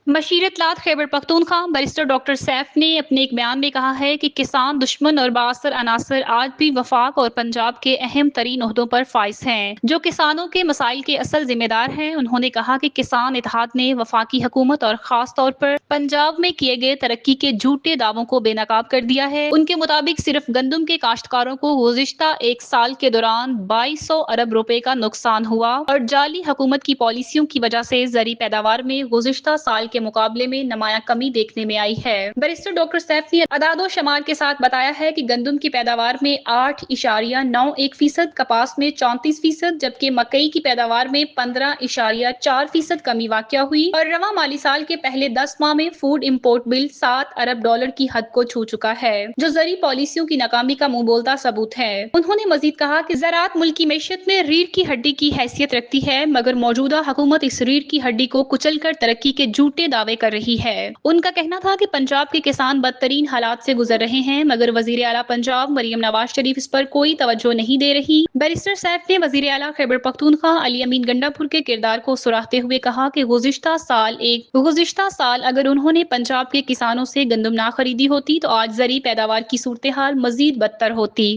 मशीरत-लात Khyber Pakhtunkhwa barrister doctor Saif ने अपने एक बयान में कहा है कि किसान दुश्मन और बाअसर अनासर आज भी वफाक और पंजाब के अहम तरीन ओहदों पर फाइज हैं, जो किसानों के मसाइल के असल जिम्मेदार हैं। उन्होंने कहा कि किसान इत्तेहाद ने वफाकी हुकूमत और खास तौर पर पंजाब में किए गए तरक्की के झूठे दावों को बेनकाब कर दिया है। उनके मुताबिक सिर्फ गंदम के काश्तकारों को गुज़िश्ता एक साल के दौरान 2200 अरब रुपए का नुकसान हुआ और जाली हुकूमत की पॉलिसियों की वजह से ज़री पैदावार में गुज़िश्ता साल के मुकाबले में नुमायां कमी देखने में आई है। बैरिस्टर डॉक्टर सैफ ने अदादो शमार के साथ बताया है कि गंदम की पैदावार में 8.91%, कपास में 34%, जबकि मकई की पैदावार में 15.4% कमी वाक़या हुई और रवां माली साल के पहले 10 माह में फूड इम्पोर्ट बिल $7 अरब की हद को छू चुका है, जो ज़री पॉलिसियों की नाकामी का मुंह बोलता सबूत है। उन्होंने मजीद कहा कि ज़राअत मुल्क की मैशत में रीढ़ की हड्डी की हैसियत रखती है, मगर मौजूदा हुकूमत इस रीढ़ की हड्डी को कुचलकर तरक्की के झूठे दावे कर रही है। उनका कहना था कि पंजाब के किसान बदतरीन हालात से गुजर रहे हैं, मगर वजीर आला पंजाब मरियम नवाज शरीफ इस पर कोई तवज्जो नहीं दे रही। बैरिस्टर सैफ ने वजीर आला खैबर पख्तूनख्वा अली अमीन गंडापुर के किरदार को सुराहते हुए कहा कि गुज़िश्ता साल अगर उन्होंने पंजाब के किसानों से गंदम ना खरीदी होती तो आज ज़री पैदावार की सूरत हाल मजीद बदतर होती।